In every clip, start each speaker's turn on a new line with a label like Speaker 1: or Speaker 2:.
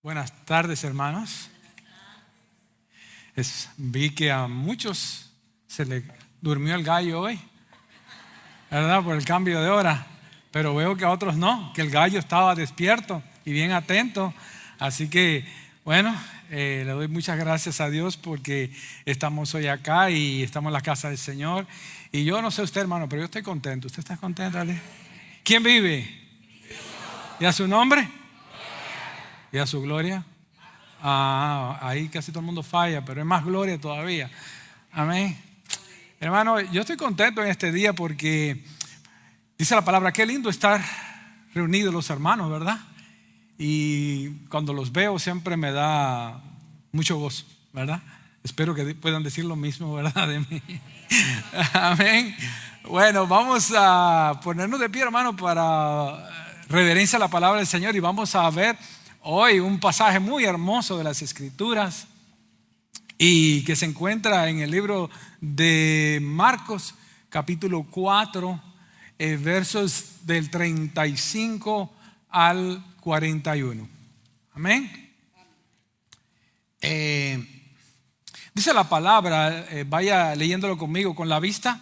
Speaker 1: Buenas tardes, hermanos. Vi que a muchos se le durmió el gallo hoy, ¿verdad? Por el cambio de hora. Pero veo que a otros no, que el gallo estaba despierto y bien atento. Así que, bueno, le doy muchas gracias a Dios porque estamos hoy acá y estamos en la casa del Señor. Y yo no sé usted, hermano, pero yo estoy contento. ¿Usted está contento, Ale? ¿Quién vive? ¿Y a su nombre? ¿Y a su gloria? Ahí casi todo el mundo falla, pero es más gloria todavía. Amén. Hermano, yo estoy contento en este día porque dice la palabra, qué lindo estar reunidos los hermanos, ¿verdad? Y cuando los veo siempre me da mucho gozo, ¿verdad? Espero que puedan decir lo mismo, ¿verdad? De mí. Amén. Bueno, vamos a ponernos de pie, hermano, para reverencia a la palabra del Señor y vamos a ver hoy un pasaje muy hermoso de las Escrituras y que se encuentra en el libro de Marcos, capítulo 4, versos del 35 al 41. Amén. Dice la palabra, vaya leyéndolo conmigo con la vista,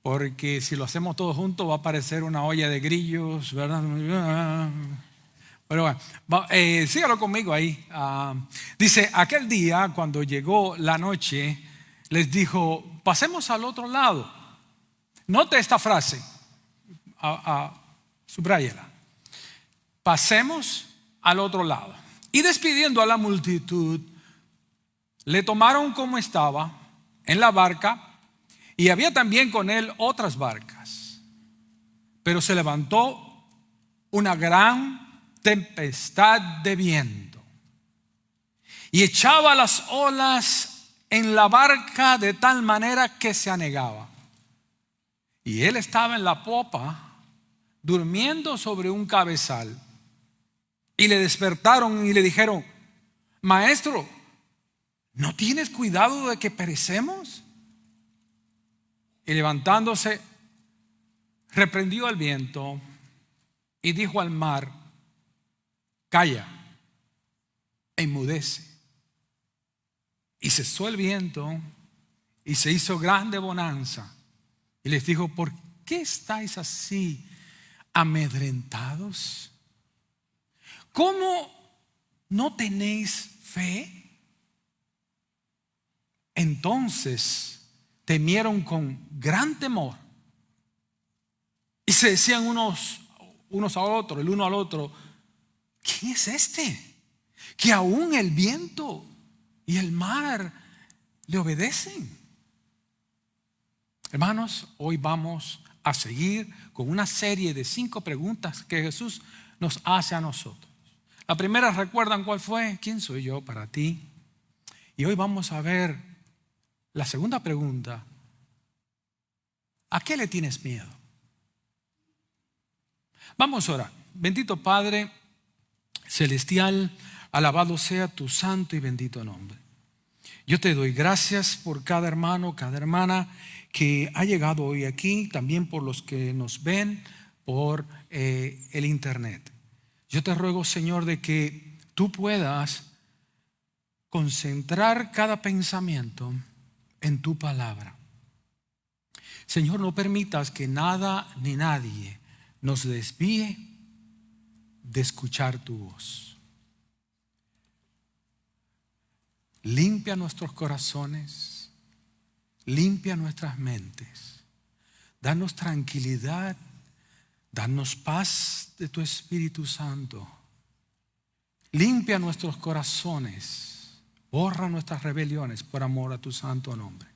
Speaker 1: porque si lo hacemos todos juntos va a parecer una olla de grillos, ¿verdad? Pero bueno, sígalo conmigo ahí. Dice, aquel día cuando llegó la noche, les dijo, pasemos al otro lado. Note esta frase, subráyela. Pasemos al otro lado. Y despidiendo a la multitud, le tomaron como estaba en la barca, y había también con él otras barcas. Pero se levantó una gran tempestad de viento y echaba las olas en la barca de tal manera que se anegaba. Y él estaba en la popa, durmiendo sobre un cabezal. Y le despertaron y le dijeron, maestro, ¿no tienes cuidado de que perecemos? Y levantándose, reprendió al viento y dijo al mar, calla, enmudece. Y cesó el viento y se hizo grande bonanza. Y les dijo, ¿por qué estáis así amedrentados? ¿Cómo no tenéis fe? Entonces temieron con gran temor y se decían unos a otros, el uno al otro, ¿quién es este? Que aún el viento y el mar le obedecen. Hermanos, hoy vamos a seguir con una serie de 5 preguntas que Jesús nos hace a nosotros. La primera, ¿recuerdan cuál fue? ¿Quién soy yo para ti? Y hoy vamos a ver la segunda pregunta. ¿A qué le tienes miedo? Vamos a orar. Bendito Padre celestial, alabado sea tu santo y bendito nombre. Yo te doy gracias por cada hermano, cada hermana que ha llegado hoy aquí, también por los que nos ven por el internet. Yo te ruego, Señor, de que tú puedas concentrar cada pensamiento en tu palabra. Señor, no permitas que nada ni nadie nos desvíe de escuchar tu voz. Limpia nuestros corazones, limpia nuestras mentes, danos tranquilidad, danos paz de tu Espíritu Santo. Limpia nuestros corazones, borra nuestras rebeliones por amor a tu santo nombre.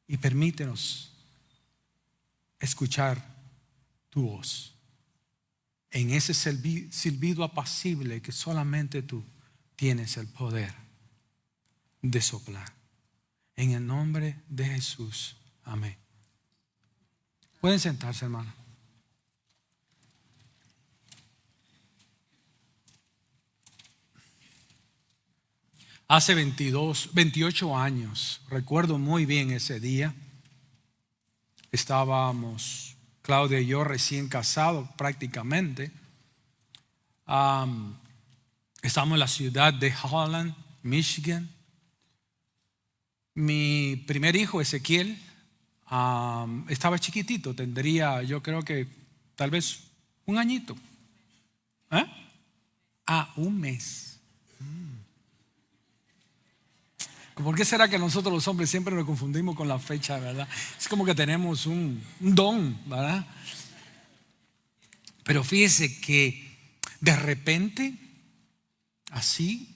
Speaker 1: Y permítenos escuchar tu voz en ese silbido apacible que solamente tú tienes el poder de soplar. En el nombre de Jesús. Amén. Pueden sentarse, hermano. Hace 28 años, recuerdo muy bien ese día. Estábamos, Claudia y yo, recién casados prácticamente. Estamos en la ciudad de Holland, Michigan. Mi primer hijo, Ezequiel, estaba chiquitito, tendría yo creo que tal vez un añito. Un mes. ¿Por qué será que nosotros los hombres siempre nos confundimos con la fecha, verdad? Es como que tenemos un don, ¿verdad? Pero fíjese que de repente, así,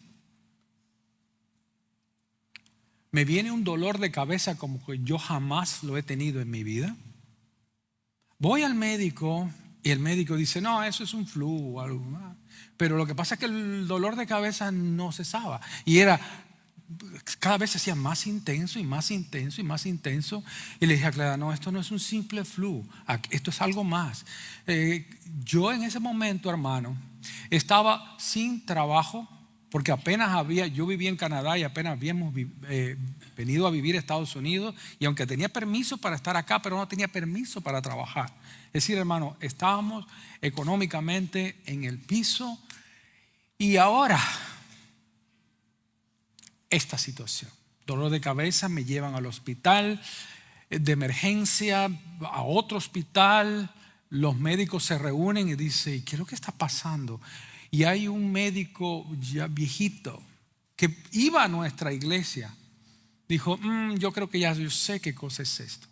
Speaker 1: me viene un dolor de cabeza como que yo jamás lo he tenido en mi vida. Voy al médico y el médico dice, no, eso es un flu o algo más. Pero lo que pasa es que el dolor de cabeza no cesaba. Y cada vez se hacía más intenso y más intenso y más intenso. Y le dije a Clara, no, esto no es un simple flu, esto es algo más. Yo en ese momento, hermano, estaba sin trabajo, porque yo vivía en Canadá y apenas habíamos venido a vivir a Estados Unidos. Y aunque tenía permiso para estar acá, pero no tenía permiso para trabajar. Es decir, hermano, estábamos económicamente en el piso. Y ahora, esta situación, dolor de cabeza, me llevan al hospital de emergencia, a otro hospital. Los médicos se reúnen y dicen, ¿qué es lo que está pasando? Y hay un médico ya viejito que iba a nuestra iglesia. Dijo, yo creo que ya yo sé qué cosa es esto.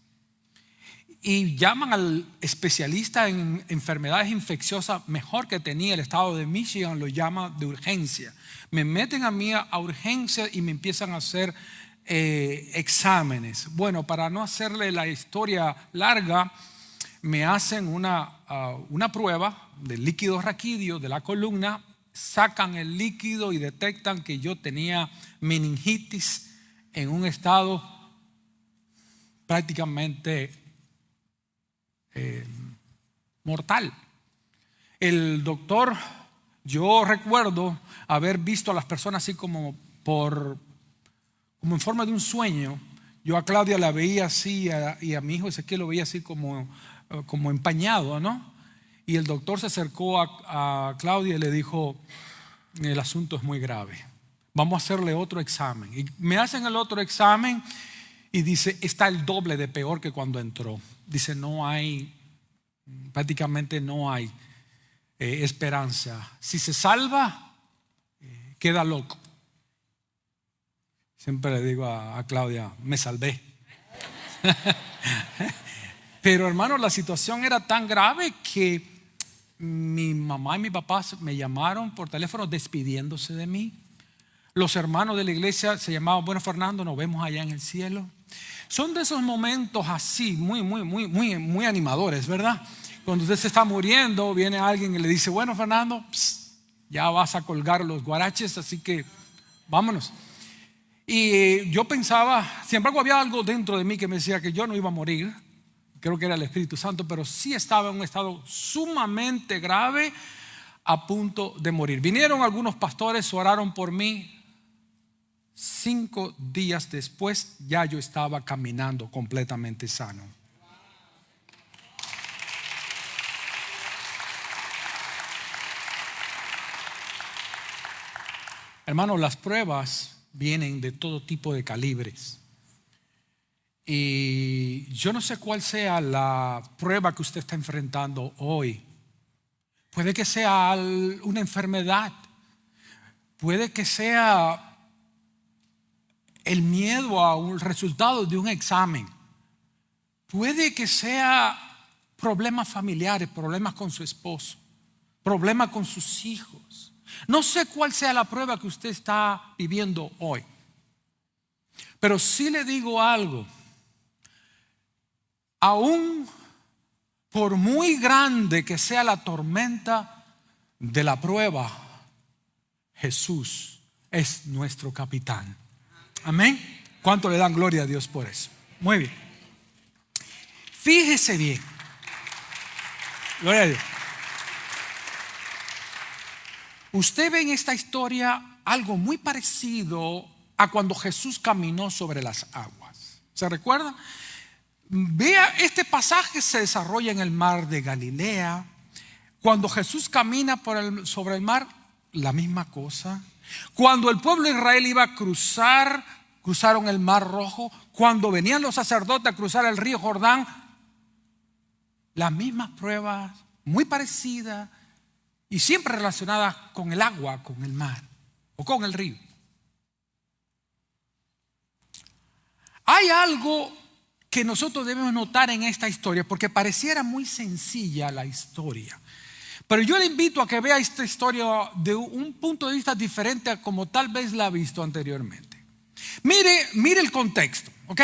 Speaker 1: Y llaman al especialista en enfermedades infecciosas mejor que tenía el estado de Michigan, lo llama de urgencia. Me meten a mí a urgencia y me empiezan a hacer exámenes. Bueno, para no hacerle la historia larga, me hacen una prueba del líquido raquídeo de la columna, sacan el líquido y detectan que yo tenía meningitis en un estado prácticamente mortal. El doctor, yo recuerdo haber visto a las personas así como en forma de un sueño. Yo a Claudia la veía así y a mi hijo Ezequiel lo veía así como empañado, ¿no? Y el doctor se acercó a Claudia y le dijo, el asunto es muy grave, vamos a hacerle otro examen. Y me hacen el otro examen y dice, está el doble de peor que cuando entró. Dice, prácticamente no hay esperanza. Si se salva, queda loco. Siempre le digo a Claudia, me salvé. Pero hermano, la situación era tan grave que mi mamá y mi papá me llamaron por teléfono despidiéndose de mí. Los hermanos de la iglesia se llamaban, bueno, Fernando, nos vemos allá en el cielo. Son de esos momentos así, muy animadores, ¿verdad? Cuando usted se está muriendo, viene alguien y le dice, bueno, Fernando, ya vas a colgar los guaraches, así que vámonos. Y yo pensaba, sin embargo, había algo dentro de mí que me decía que yo no iba a morir. Creo que era el Espíritu Santo, pero sí estaba en un estado sumamente grave, a punto de morir. Vinieron algunos pastores, oraron por mí. 5 días después ya yo estaba caminando completamente sano. Hermano, las pruebas vienen de todo tipo de calibres. Y yo no sé cuál sea la prueba que usted está enfrentando hoy. Puede que sea una enfermedad. Puede que sea el miedo a un resultado de un examen. Puede que sea problemas familiares, problemas con su esposo, problemas con sus hijos. No sé cuál sea la prueba que usted está viviendo hoy. Pero sí le digo algo. Aún por muy grande que sea la tormenta de la prueba, Jesús es nuestro capitán. Amén. ¿Cuánto le dan gloria a Dios por eso? Muy bien. Fíjese bien. Gloria a Dios. Usted ve en esta historia algo muy parecido a cuando Jesús caminó sobre las aguas. ¿Se recuerda? Vea, este pasaje se desarrolla en el mar de Galilea. Cuando Jesús camina sobre el mar, la misma cosa. Cuando el pueblo de Israel iba a cruzaron el Mar Rojo. Cuando venían los sacerdotes a cruzar el río Jordán, las mismas pruebas, muy parecidas y siempre relacionadas con el agua, con el mar o con el río. Hay algo que nosotros debemos notar en esta historia, porque pareciera muy sencilla la historia. Pero yo le invito a que vea esta historia de un punto de vista diferente a como tal vez la ha visto anteriormente. Mire el contexto, ¿ok?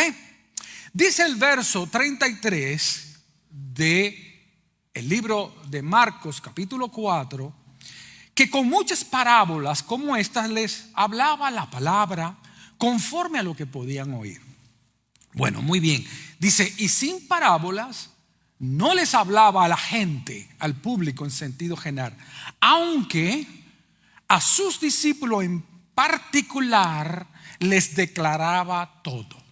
Speaker 1: Dice el verso 33 de el libro de Marcos, capítulo 4, que con muchas parábolas como estas les hablaba la palabra conforme a lo que podían oír. Bueno, muy bien. Dice, y sin parábolas no les hablaba a la gente, al público en sentido general, aunque a sus discípulos en particular les declaraba todo.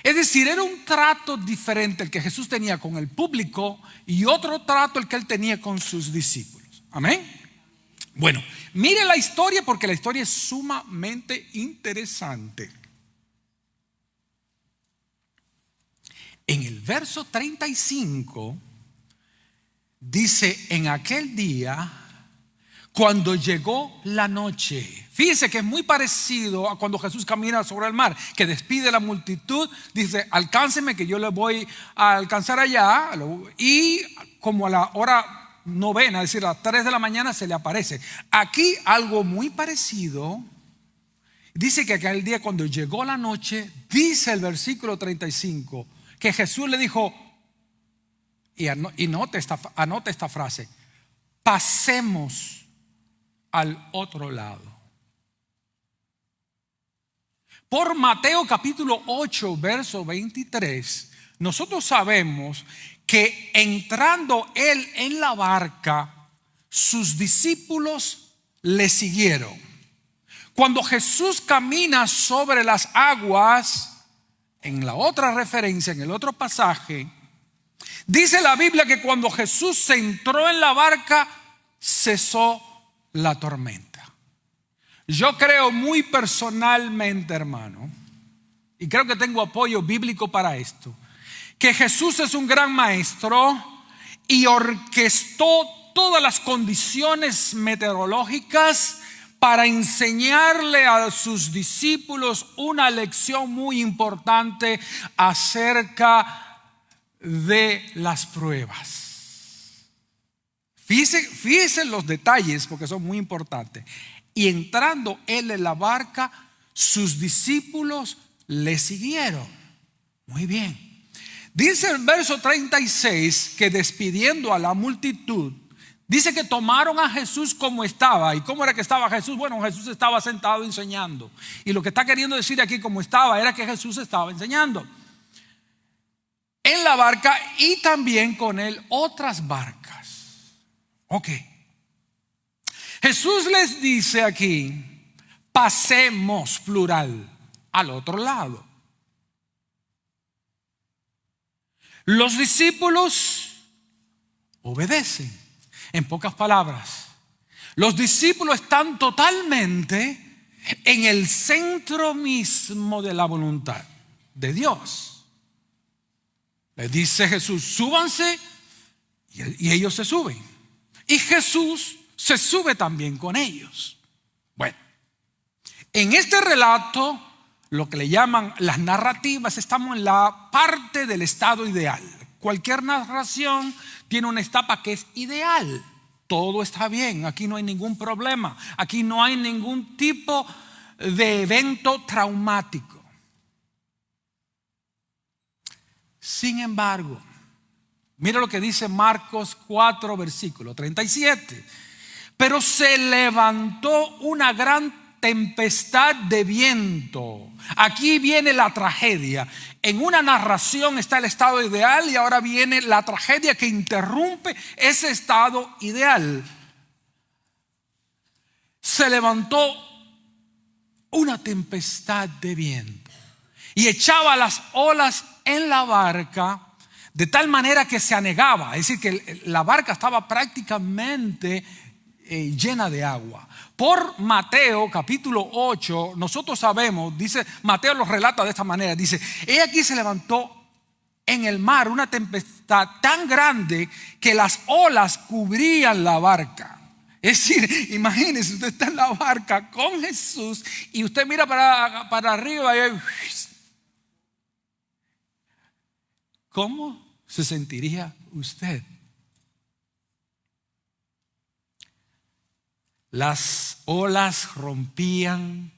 Speaker 1: Es decir, era un trato diferente el que Jesús tenía con el público y otro trato el que él tenía con sus discípulos. Amén. Bueno, mire la historia porque la historia es sumamente interesante. En el verso 35 dice, en aquel día, cuando llegó la noche. Fíjense que es muy parecido a cuando Jesús camina sobre el mar, que despide a la multitud, dice, alcáncenme que yo les voy a alcanzar allá. Y como a la hora novena, es decir, a las 3 de la mañana se le aparece. Aquí algo muy parecido. Dice que aquel día cuando llegó la noche, dice el versículo 35, que Jesús le dijo, y anote esta frase, pasemos al otro lado. Por Mateo capítulo 8, verso 23, nosotros sabemos que entrando él en la barca, sus discípulos le siguieron. Cuando Jesús camina sobre las aguas, en la otra referencia, en el otro pasaje, dice la Biblia que cuando Jesús se entró en la barca, cesó la tormenta. Yo creo muy personalmente, hermano, y creo que tengo apoyo bíblico para esto, que Jesús es un gran maestro y orquestó todas las condiciones meteorológicas para enseñarle a sus discípulos una lección muy importante acerca de las pruebas. Fíjense los detalles porque son muy importantes. Y entrando él en la barca, sus discípulos le siguieron. Muy bien. Dice el verso 36 que despidiendo a la multitud, dice que tomaron a Jesús como estaba. ¿Y cómo era que estaba Jesús? Bueno, Jesús estaba sentado enseñando. Y lo que está queriendo decir aquí como estaba era que Jesús estaba enseñando en la barca y también con él otras barcas. Ok. Jesús les dice aquí, pasemos, plural, al otro lado. Los discípulos obedecen. En pocas palabras, los discípulos están totalmente en el centro mismo de la voluntad de Dios. Les dice Jesús, súbanse, y ellos se suben. Y Jesús se sube también con ellos. Bueno, en este relato, lo que le llaman las narrativas, estamos en la parte del estado ideal. Cualquier narración tiene una etapa que es ideal. Todo está bien, aquí no hay ningún problema, aquí no hay ningún tipo de evento traumático. Sin embargo, mira lo que dice Marcos 4, versículo 37. Pero se levantó una gran tempestad de viento. Aquí viene la tragedia. En una narración está el estado ideal y ahora viene la tragedia que interrumpe ese estado ideal. Se levantó una tempestad de viento y echaba las olas en la barca de tal manera que se anegaba. Es decir, que la barca estaba prácticamente llena de agua. por Mateo capítulo 8, nosotros sabemos, dice, Mateo lo relata de esta manera, dice, he aquí se levantó en el mar una tempestad tan grande que las olas cubrían la barca. Es decir, imagínese, usted está en la barca con Jesús y usted mira para arriba y ¿cómo se sentiría usted? Las olas rompían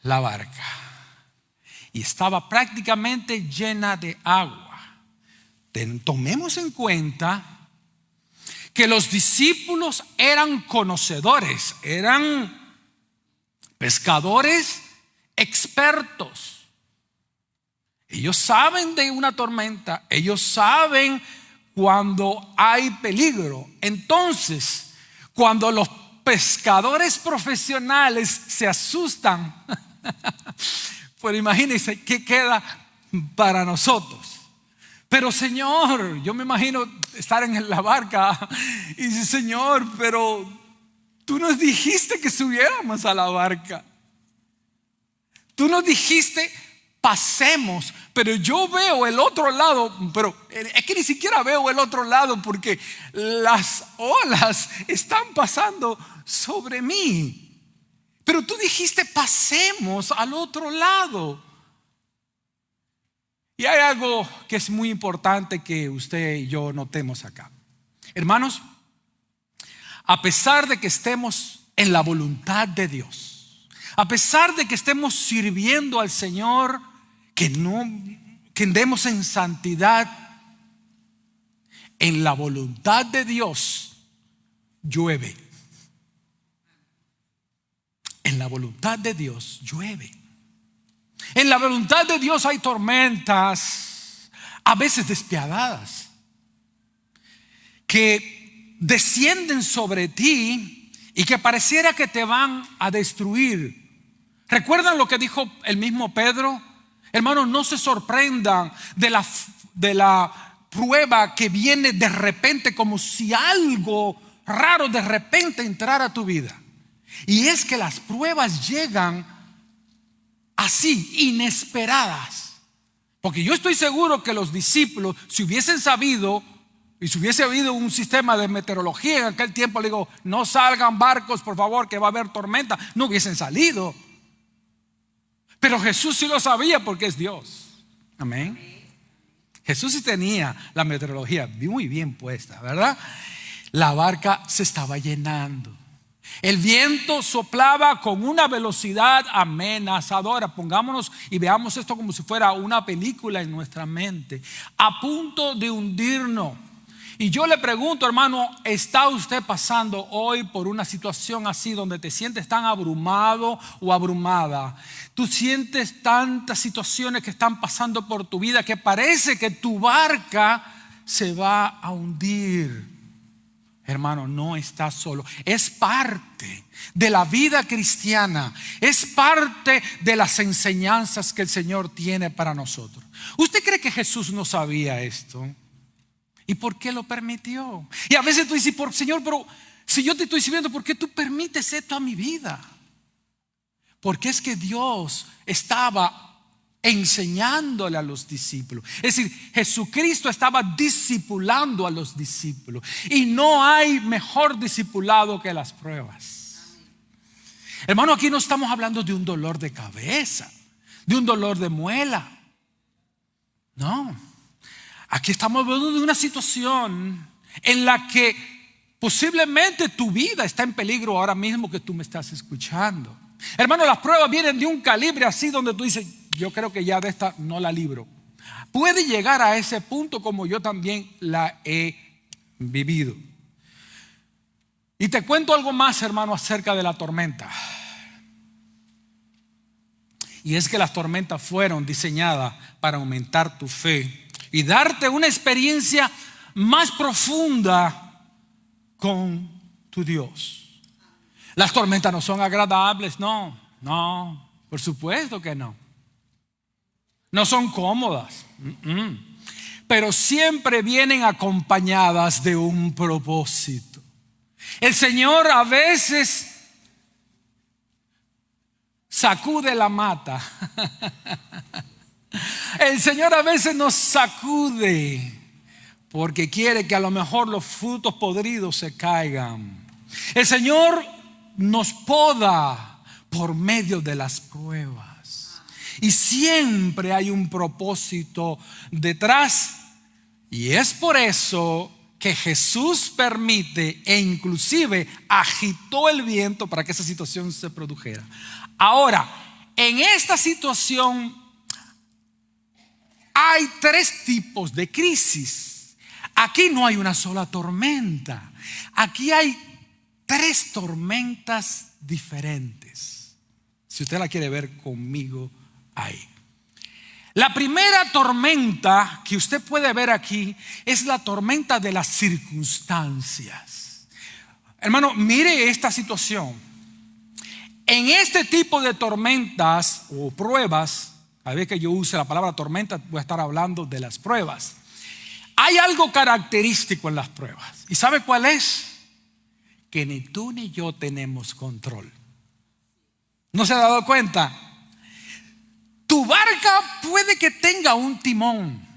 Speaker 1: la barca y estaba prácticamente llena de agua. Tomemos en cuenta que los discípulos eran conocedores, eran pescadores expertos. Ellos saben de una tormenta, ellos saben cuando hay peligro. Entonces, cuando los pescadores profesionales se asustan, pues imagínense qué queda para nosotros. Pero Señor, yo me imagino estar en la barca y dice, Señor, pero tú nos dijiste que subiéramos a la barca. Tú nos dijiste pasemos, pero yo veo el otro lado, pero es que ni siquiera veo el otro lado porque las olas están pasando sobre mí. Pero tú dijiste pasemos al otro lado. Y hay algo que es muy importante que usted y yo notemos acá. Hermanos, a pesar de que estemos en la voluntad de Dios, a pesar de que estemos sirviendo al Señor, que andemos en santidad, en la voluntad de Dios llueve. En la voluntad de Dios llueve. En la voluntad de Dios hay tormentas, a veces despiadadas, que descienden sobre ti y que pareciera que te van a destruir. ¿Recuerdan lo que dijo el mismo Pedro? Hermanos, no se sorprendan de la prueba que viene de repente, como si algo raro de repente entrara a tu vida. Y es que las pruebas llegan así, inesperadas. Porque yo estoy seguro que los discípulos, si hubiesen sabido, y si hubiese habido un sistema de meteorología en aquel tiempo, le digo, no salgan barcos, por favor, que va a haber tormenta, no hubiesen salido. Pero Jesús sí lo sabía porque es Dios. Amén. Jesús sí tenía la meteorología muy bien puesta, ¿verdad? La barca se estaba llenando. El viento soplaba con una velocidad amenazadora. Pongámonos y veamos esto como si fuera una película en nuestra mente, a punto de hundirnos. Y yo le pregunto, hermano, ¿está usted pasando hoy por una situación así donde te sientes tan abrumado o abrumada? Tú sientes tantas situaciones que están pasando por tu vida que parece que tu barca se va a hundir. Hermano, no estás solo. Es parte de la vida cristiana. Es parte de las enseñanzas que el Señor tiene para nosotros. ¿Usted cree que Jesús no sabía esto? ¿Y por qué lo permitió? Y a veces tú dices, Señor, pero si yo te estoy sirviendo, ¿por qué tú permites esto a mi vida? Porque es que Dios estaba enseñándole a los discípulos. Es decir, Jesucristo estaba discipulando a los discípulos. Y no hay mejor discipulado que las pruebas. Hermano, aquí no estamos hablando de un dolor de cabeza, de un dolor de muela. No. Aquí estamos hablando de una situación en la que posiblemente tu vida está en peligro ahora mismo que tú me estás escuchando. Hermano, las pruebas vienen de un calibre así donde tú dices, yo creo que ya de esta no la libro. Puede llegar a ese punto como yo también la he vivido. Y te cuento algo más, hermano, acerca de la tormenta. Y es que las tormentas fueron diseñadas para aumentar tu fe y darte una experiencia más profunda con tu Dios. Las tormentas no son agradables, no, por supuesto que no. No son cómodas, pero siempre vienen acompañadas de un propósito. El Señor a veces sacude la mata. El Señor a veces nos sacude porque quiere que a lo mejor los frutos podridos se caigan. El Señor nos poda por medio de las pruebas. Y siempre hay un propósito detrás. Y es por eso que Jesús permite e inclusive agitó el viento para que esa situación se produjera. Ahora, en esta situación hay tres tipos de crisis. Aquí no hay una sola tormenta. Aquí hay tres tormentas diferentes. Si usted la quiere ver conmigo ahí. La primera tormenta que usted puede ver aquí es la tormenta de las circunstancias. Hermano, mire esta situación. En este tipo de tormentas o pruebas, cada vez que yo use la palabra tormenta voy a estar hablando de las pruebas. Hay algo característico en las pruebas. ¿Y sabe cuál es? Que ni tú ni yo tenemos control. ¿No se ha dado cuenta? Tu barca puede que tenga un timón.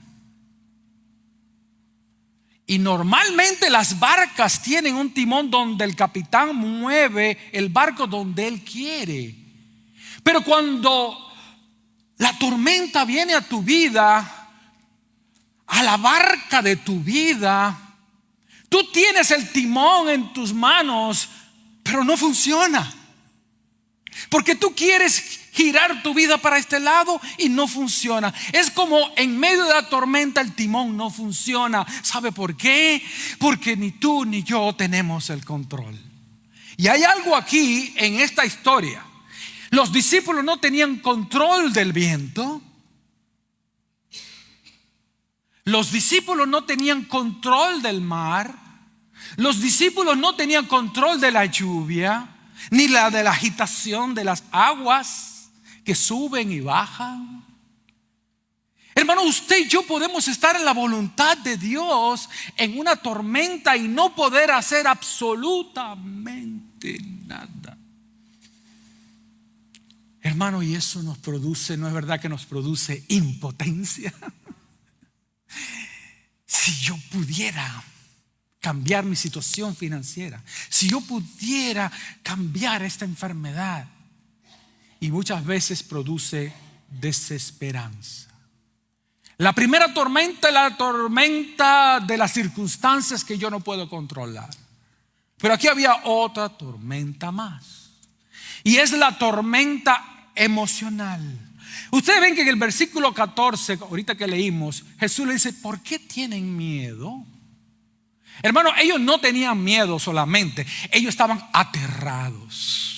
Speaker 1: Y normalmente las barcas tienen un timón donde el capitán mueve el barco donde él quiere. Pero cuando la tormenta viene a tu vida, a la barca de tu vida, tú tienes el timón en tus manos, pero no funciona. Porque tú quieres girar tu vida para este lado y no funciona. Es como en medio de la tormenta el timón no funciona. ¿Sabe por qué? Porque ni tú ni yo tenemos el control. Y hay algo aquí en esta historia. Los discípulos no tenían control del viento. Los discípulos no tenían control del mar. Los discípulos no tenían control de la lluvia, ni la de la agitación de las aguas que suben y bajan. Hermano, usted y yo podemos estar en la voluntad de Dios en una tormenta y no poder hacer absolutamente nada. Hermano, y eso nos produce, ¿no es verdad que nos produce impotencia? Si yo pudiera cambiar mi situación financiera, si yo pudiera cambiar esta enfermedad, y muchas veces produce desesperanza. La primera tormenta es la tormenta de las circunstancias que yo no puedo controlar. Pero aquí había otra tormenta más, y es la tormenta emocional. Ustedes ven que en el versículo 14, ahorita que leímos, Jesús le dice: ¿por qué tienen miedo? Hermano, ellos no tenían miedo solamente, ellos estaban aterrados.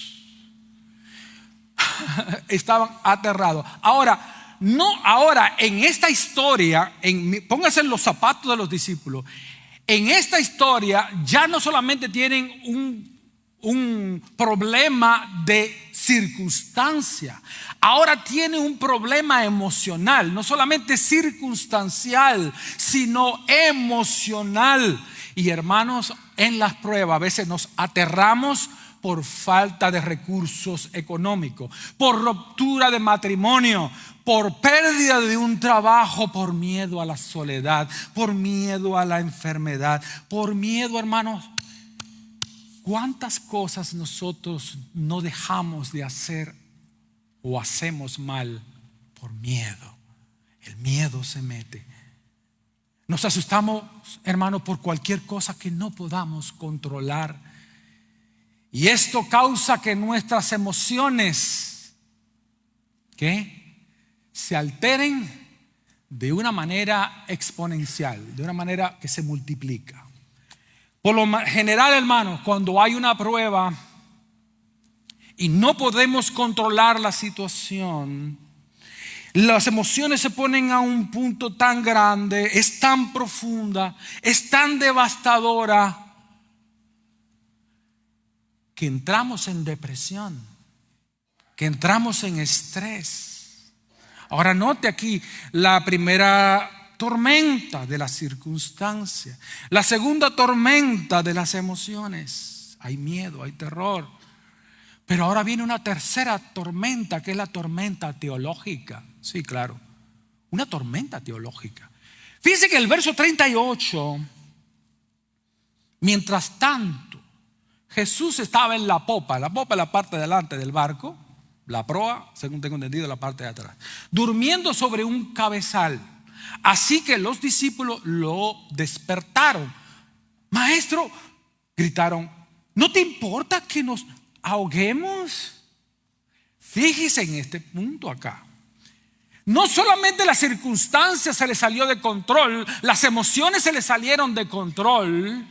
Speaker 1: Estaban aterrados. Ahora en esta historia, pónganse en los zapatos de los discípulos. En esta historia ya no solamente tienen un problema de circunstancia, ahora tiene un problema emocional, no solamente circunstancial, sino emocional. Y hermanos, en las pruebas a veces nos aterramos por falta de recursos económicos, por ruptura de matrimonio, por pérdida de un trabajo, por miedo a la soledad, por miedo a la enfermedad, por miedo, hermanos. ¿Cuántas cosas nosotros no dejamos de hacer o hacemos mal por miedo? El miedo se mete. Nos asustamos, hermano, por cualquier cosa que no podamos controlar. Y esto causa que nuestras emociones se alteren de una manera exponencial, de una manera que se multiplica. Por lo general, hermanos, cuando hay una prueba y no podemos controlar la situación, las emociones se ponen a un punto tan grande, es tan profunda, es tan devastadora, que entramos en depresión, que entramos en estrés. Ahora note aquí la primera tormenta de las circunstancias, la segunda tormenta de las emociones. hay miedo, hay terror. Pero ahora viene una tercera tormenta, que es la tormenta teológica. Sí, claro, una tormenta teológica. Fíjense que el verso 38, mientras tanto, Jesús estaba en la popa. La popa es la parte de delante del barco, la proa, según tengo entendido, la parte de atrás, durmiendo sobre un cabezal. Así que los discípulos lo despertaron. Maestro, gritaron, ¿no te importa que nos ahoguemos? Fíjese en este punto acá. No solamente las circunstancias se le salió de control, las emociones se le salieron de control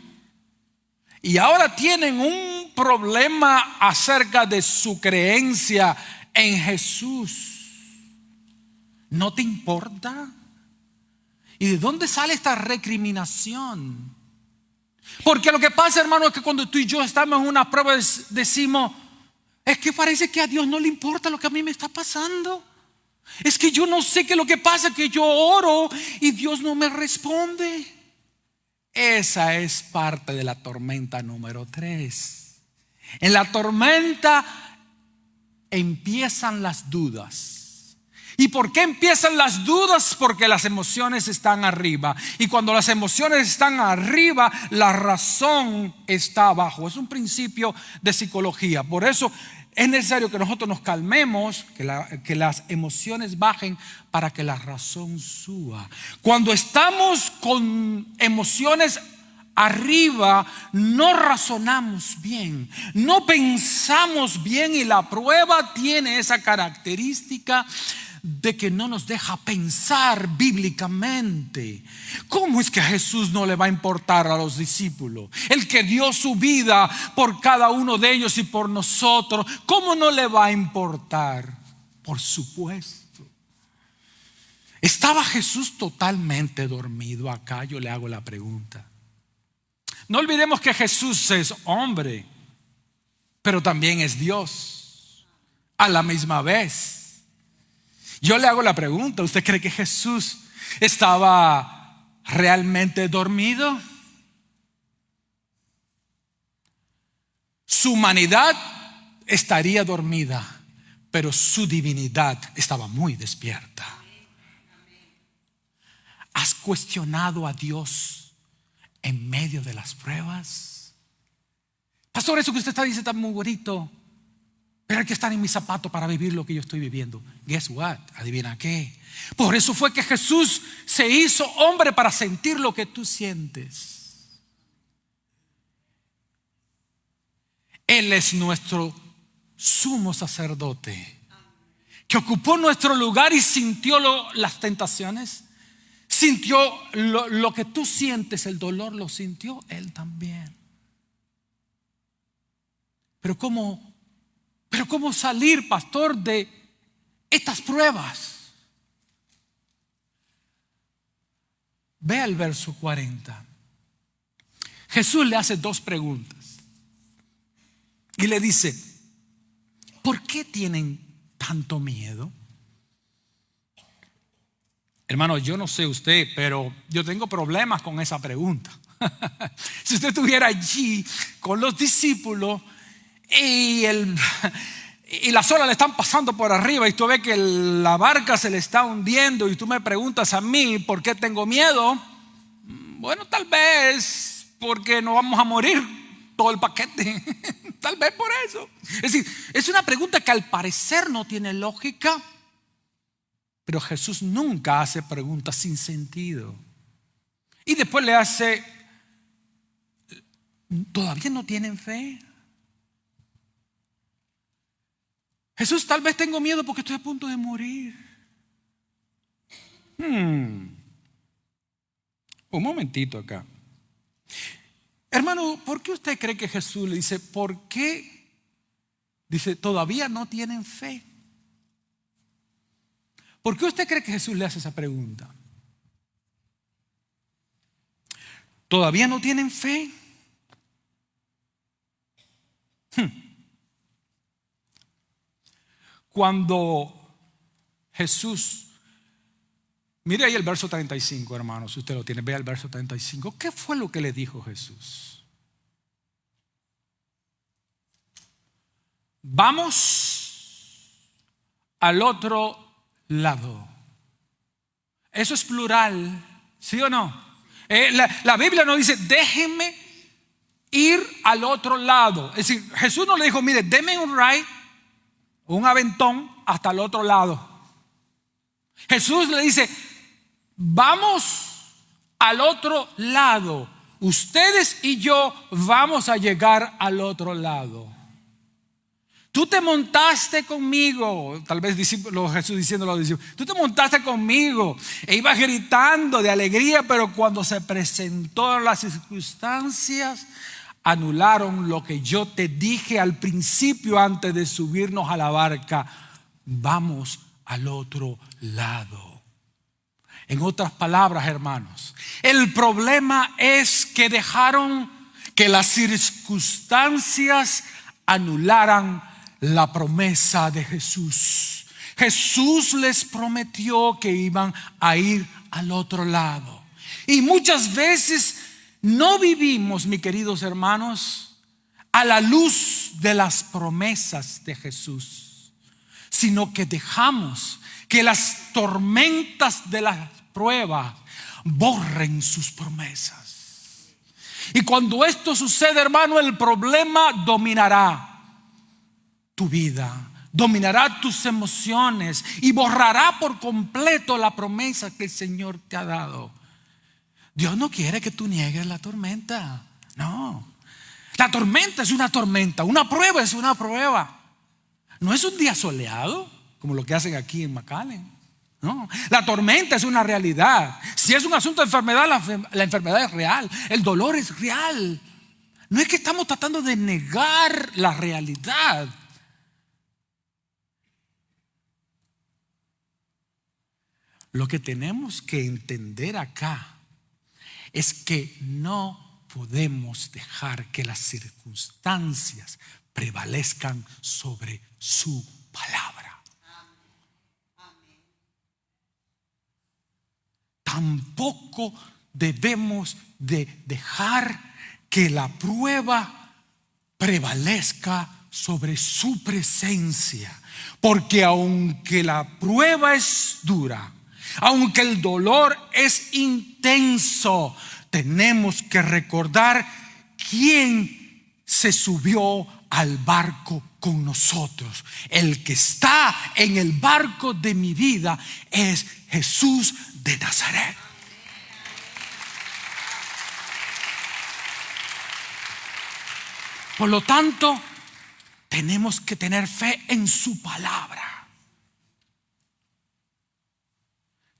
Speaker 1: y ahora tienen un problema acerca de su creencia en Jesús. ¿No te importa? ¿Y de dónde sale esta recriminación? Porque lo que pasa, hermano, es que cuando tú y yo estamos en una prueba decimos, es que parece que a Dios no le importa lo que a mí me está pasando. Es que yo no sé qué es lo que pasa, que yo oro y Dios no me responde. Esa es parte de la tormenta número 3. En la tormenta empiezan las dudas. ¿Y por qué empiezan las dudas? Porque las emociones están arriba. Y cuando las emociones están arriba, la razón está abajo. Es un principio de psicología. Por eso es necesario que nosotros nos calmemos, que las emociones bajen para que la razón suba. Cuando estamos con emociones arriba, no razonamos bien, no pensamos bien, y la prueba tiene esa característica de que no nos deja pensar bíblicamente. ¿Cómo es que a Jesús no le va a importar a los discípulos? El que dio su vida por cada uno de ellos y por nosotros, ¿cómo no le va a importar? Por supuesto. ¿Estaba Jesús totalmente dormido acá? Yo le hago la pregunta. No olvidemos que Jesús es hombre, pero también es Dios a la misma vez. Yo le hago la pregunta, ¿usted cree que Jesús estaba realmente dormido? Su humanidad estaría dormida, pero su divinidad estaba muy despierta. ¿Has cuestionado a Dios en medio de las pruebas? Pastor, eso que usted está diciendo está muy bonito, pero hay que estar en mis zapatos para vivir lo que yo estoy viviendo. Guess what? Adivina qué. Por eso fue que Jesús se hizo hombre, para sentir lo que tú sientes. Él es nuestro sumo sacerdote, que ocupó nuestro lugar y sintió las tentaciones. Sintió lo que tú sientes, el dolor lo sintió Él también. Pero ¿cómo salir, pastor, de estas pruebas? Vea el verso 40. Jesús le hace 2 preguntas y le dice, ¿por qué tienen tanto miedo? Hermano, yo no sé usted, pero yo tengo problemas con esa pregunta. Si usted estuviera allí con los discípulos y las olas le están pasando por arriba y tú ves que la barca se le está hundiendo y tú me preguntas a mí por qué tengo miedo, bueno, tal vez porque no vamos a morir todo el paquete. Tal vez por eso. Es decir, es una pregunta que al parecer no tiene lógica, pero Jesús nunca hace preguntas sin sentido. Y después le hace, ¿todavía no tienen fe? Jesús, tal vez tengo miedo porque estoy a punto de morir. Un momentito acá. Hermano, ¿por qué usted cree que Jesús le dice, ¿por qué? Dice, todavía no tienen fe. ¿Por qué usted cree que Jesús le hace esa pregunta? ¿Todavía no tienen fe? Cuando Jesús, mire ahí el verso 35, hermano, si usted lo tiene, vea el verso 35. ¿Qué fue lo que le dijo Jesús? vamos al otro lado. Eso es plural, ¿sí o no? La Biblia no dice, déjenme ir al otro lado. Es decir, Jesús no le dijo, mire, denme un ride, un aventón hasta el otro lado. Jesús le dice, vamos al otro lado. Ustedes y yo vamos a llegar al otro lado. Tú te montaste conmigo, tal vez Jesús diciendo a los discípulos, tú te montaste conmigo e ibas gritando de alegría, pero cuando se presentaron las circunstancias, anularon lo que yo te dije al principio antes de subirnos a la barca. Vamos al otro lado. En otras palabras, hermanos, el problema es que dejaron que las circunstancias anularan la promesa de Jesús. Jesús les prometió que iban a ir al otro lado. Y muchas veces no vivimos, mis queridos hermanos, a la luz de las promesas de Jesús, sino que dejamos que las tormentas de las pruebas borren sus promesas. Y cuando esto sucede, hermano, el problema dominará tu vida, dominará tus emociones y borrará por completo la promesa que el Señor te ha dado. Dios no quiere que tú niegues la tormenta. No, la tormenta es una tormenta, una prueba es una prueba. No es un día soleado como lo que hacen aquí en McAllen. No, la tormenta es una realidad. Si es un asunto de enfermedad, la enfermedad es real, el dolor es real. No es que estamos tratando de negar la realidad. Lo que tenemos que entender acá es que no podemos dejar que las circunstancias prevalezcan sobre su palabra. Tampoco debemos de dejar que la prueba prevalezca sobre su presencia, porque aunque la prueba es dura, aunque el dolor es intenso, tenemos que recordar quién se subió al barco con nosotros. El que está en el barco de mi vida es Jesús de Nazaret. Por lo tanto, tenemos que tener fe en su palabra.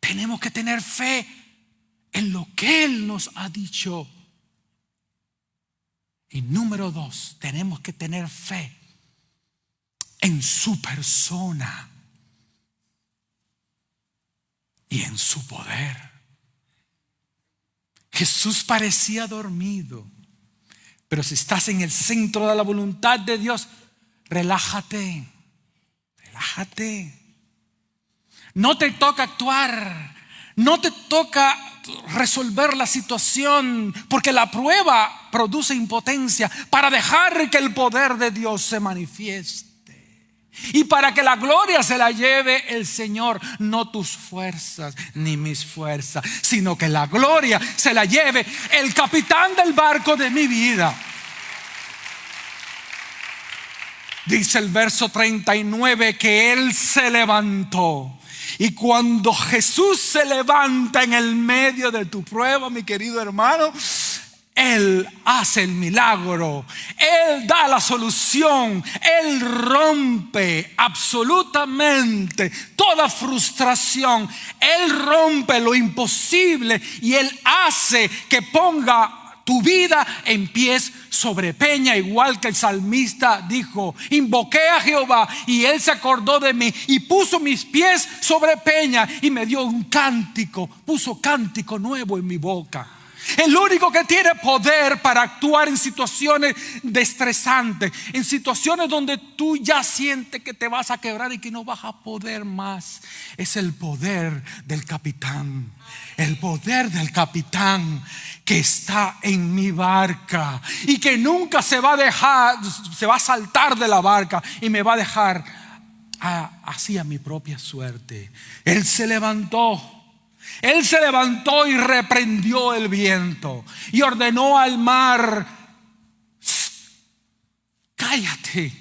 Speaker 1: Tenemos que tener fe en lo que Él nos ha dicho. Y número 2, tenemos que tener fe en su persona y en su poder. Jesús parecía dormido, pero si estás en el centro de la voluntad de Dios, relájate, relájate. No te toca actuar, no te toca resolver la situación, porque la prueba produce impotencia para dejar que el poder de Dios se manifieste y para que la gloria se la lleve el Señor, no tus fuerzas ni mis fuerzas, sino que la gloria se la lleve el capitán del barco de mi vida. Dice el verso 39 que Él se levantó. Y cuando Jesús se levanta en el medio de tu prueba, mi querido hermano, Él hace el milagro, Él da la solución, Él rompe absolutamente toda frustración, Él rompe lo imposible y Él hace que ponga tu vida en pies sobre peña, igual que el salmista dijo: invoqué a Jehová y Él se acordó de mí y puso mis pies sobre peña y me dio un cántico, puso cántico nuevo en mi boca. El único que tiene poder para actuar en situaciones estresantes, en situaciones donde tú ya sientes que te vas a quebrar y que no vas a poder más, es el poder del capitán. El poder del capitán que está en mi barca y que nunca se va a dejar, se va a saltar de la barca y me va a dejar así a mi propia suerte. Él se levantó y reprendió el viento y ordenó al mar: cállate,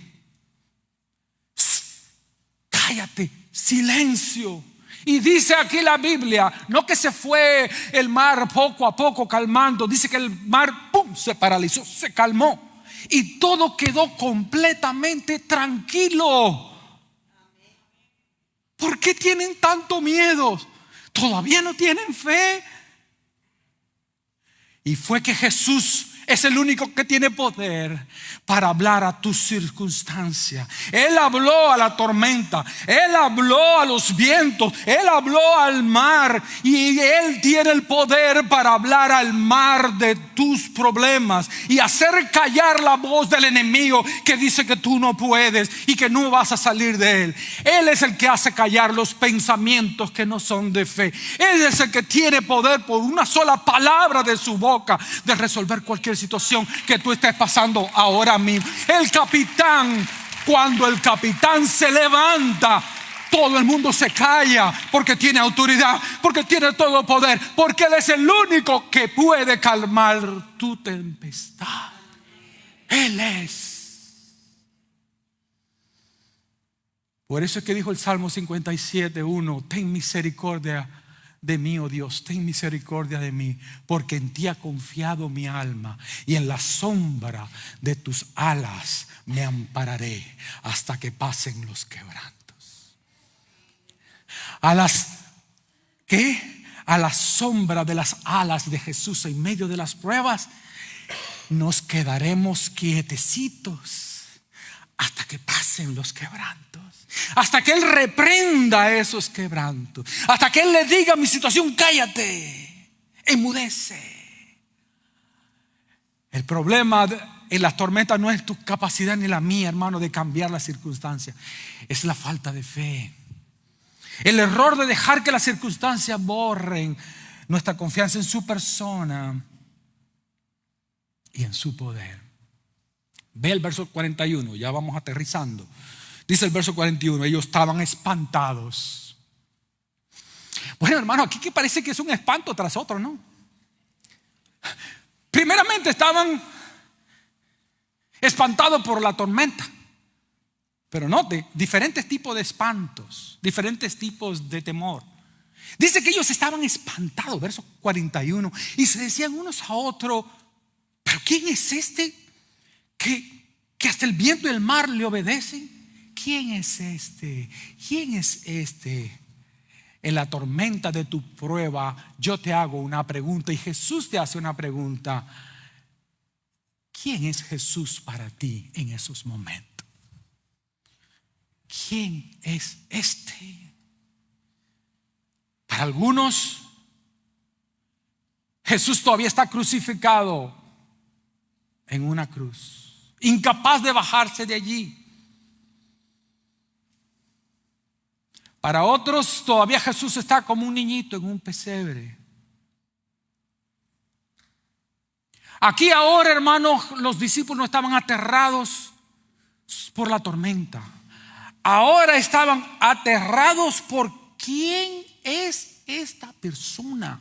Speaker 1: cállate, silencio. Y dice aquí la Biblia, no que se fue el mar poco a poco calmando, dice que el mar se paralizó, se calmó y todo quedó completamente tranquilo. ¿Por qué tienen tanto miedo? ¿Todavía no tienen fe? Y fue que Jesús es el único que tiene poder para hablar a tu circunstancia. Él habló a la tormenta, Él habló a los vientos, Él habló al mar. Y Él tiene el poder para hablar al mar de tus problemas y hacer callar la voz del enemigo que dice que tú no puedes y que no vas a salir de él. Él es el que hace callar los pensamientos que no son de fe. Él es el que tiene poder por una sola palabra de su boca de resolver cualquier situación que tú estés pasando ahora mismo. El capitán, cuando el capitán se levanta, todo el mundo se calla porque tiene autoridad, porque tiene todo poder, porque Él es el único que puede calmar tu tempestad. Él es. Por eso es que dijo el Salmo 57:1: ten misericordia de mí, oh Dios, ten misericordia de mí, porque en ti ha confiado mi alma, y en la sombra de tus alas me ampararé hasta que pasen los quebrantos. A la sombra de las alas de Jesús en medio de las pruebas, nos quedaremos quietecitos hasta que pasen los quebrantos, hasta que Él reprenda esos quebrantos, hasta que Él le diga a mi situación: cállate, enmudece. El problema en las tormentas no es tu capacidad ni la mía, hermano, de cambiar las circunstancias, es la falta de fe. El error de dejar que las circunstancias borren nuestra confianza en su persona y en su poder. Ve el verso 41, ya vamos aterrizando. Dice el verso 41: ellos estaban espantados. Bueno, hermano, aquí que parece que es un espanto tras otro, ¿no? Primeramente estaban espantados por la tormenta. Pero note, diferentes tipos de espantos, diferentes tipos de temor. Dice que ellos estaban espantados, verso 41, y se decían unos a otros: ¿pero quién es este que hasta el viento y el mar le obedecen? ¿Quién es este? ¿Quién es este? En la tormenta de tu prueba yo te hago una pregunta, y Jesús te hace una pregunta: ¿quién es Jesús para ti en esos momentos? ¿Quién es este? Para algunos, Jesús todavía está crucificado en una cruz, incapaz de bajarse de allí. Para otros, todavía Jesús está como un niñito en un pesebre. Aquí ahora, hermanos, los discípulos no estaban aterrados por la tormenta. Ahora estaban aterrados por quién es esta persona.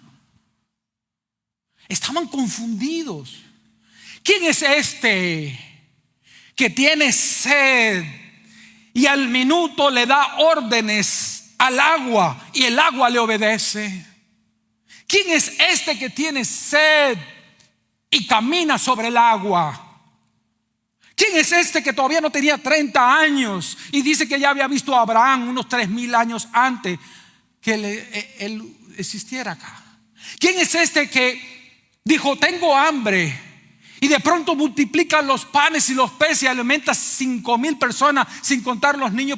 Speaker 1: Estaban confundidos. ¿Quién es este que tiene sed y al minuto le da órdenes al agua y el agua le obedece? ¿Quién es este que tiene sed y camina sobre el agua? ¿Quién es este que todavía no tenía 30 años y dice que ya había visto a Abraham unos 3000 años antes que él existiera acá? ¿Quién es este que dijo: tengo hambre, y de pronto multiplica los panes y los peces y alimenta 5000 personas, sin contar los niños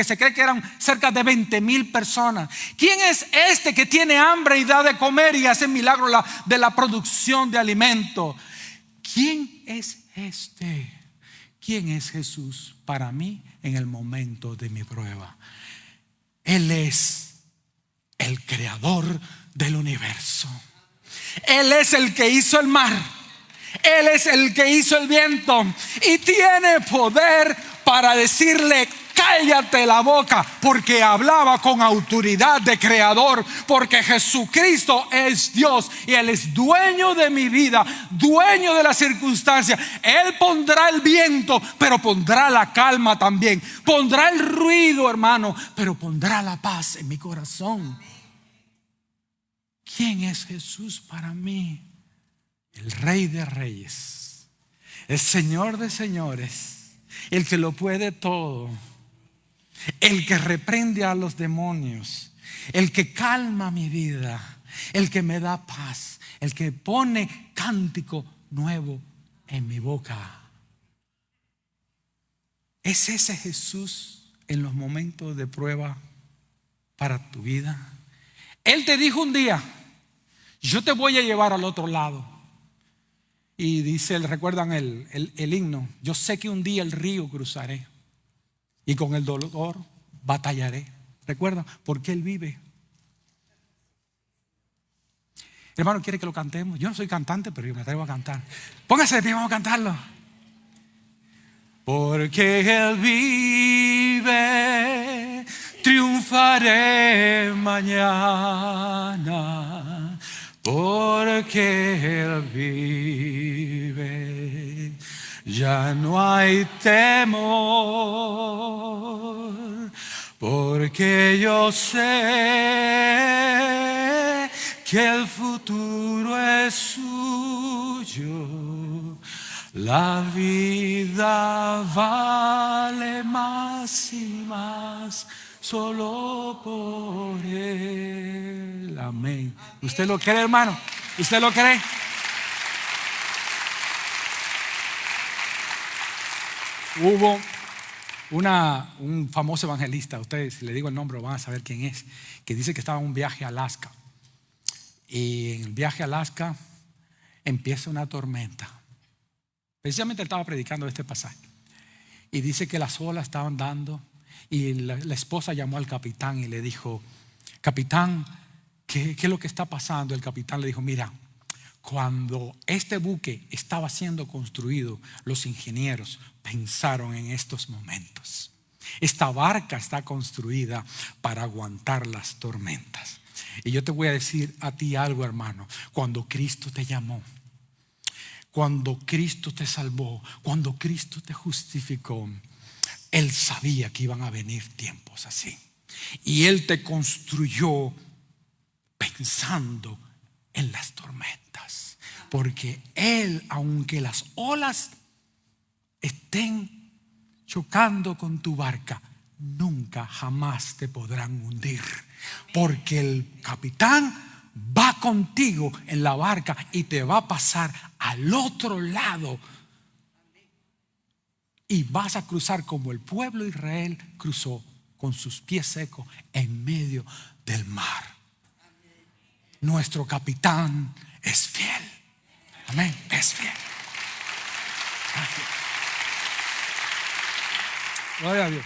Speaker 1: que se cree que eran cerca de 20,000 personas. ¿Quién es este que tiene hambre y da de comer y hace milagro de la producción de alimento? ¿Quién es este? ¿Quién es Jesús para mí en el momento de mi prueba? Él es el creador del universo. Él es el que hizo el mar. Él es el que hizo el viento y tiene poder para decirle: cállate la boca, porque hablaba con autoridad de creador, porque Jesucristo es Dios y Él es dueño de mi vida, dueño de las circunstancias. Él pondrá el viento, pero pondrá la calma también. Pondrá el ruido, hermano, pero pondrá la paz en mi corazón. ¿Quién es Jesús para mí? El Rey de Reyes, el Señor de Señores, el que lo puede todo, el que reprende a los demonios, el que calma mi vida, el que me da paz, el que pone cántico nuevo en mi boca. ¿Es ese Jesús en los momentos de prueba para tu vida? Él te dijo un día: yo te voy a llevar al otro lado. Y dice, ¿recuerdan el himno? Yo sé que un día el río cruzaré y con el dolor batallaré. ¿Recuerdan? Porque Él vive. Hermano, ¿quiere que lo cantemos? Yo no soy cantante, pero yo me atrevo a cantar. Póngase de pie, vamos a cantarlo. Porque Él vive, triunfaré mañana. Porque Él vive, ya no hay temor. Porque yo sé que el futuro es suyo. La vida vale más y más solo por Él. Amén. ¿Usted lo cree, hermano? ¿Usted lo cree? Hubo un famoso evangelista, ustedes, si le digo el nombre van a saber quién es, que dice que estaba en un viaje a Alaska. Y en el viaje a Alaska empieza una tormenta. Precisamente él estaba predicando este pasaje. Y dice que las olas estaban dando. Y la esposa llamó al capitán y le dijo: capitán, ¿qué es lo que está pasando? El capitán le dijo: mira, cuando este buque estaba siendo construido, los ingenieros pensaron en estos momentos. Esta barca está construida para aguantar las tormentas. Y yo te voy a decir a ti algo, hermano. Cuando Cristo te llamó, cuando Cristo te salvó, cuando Cristo te justificó, Él sabía que iban a venir tiempos así. Y Él te construyó pensando en las tormentas. Porque Él, aunque las olas estén chocando con tu barca, nunca jamás te podrán hundir. Porque el capitán va contigo en la barca y te va a pasar al otro lado. Y vas a cruzar como el pueblo de Israel cruzó, con sus pies secos en medio del mar. Nuestro capitán es fiel. Amén, es fiel. Gracias. Gloria a Dios.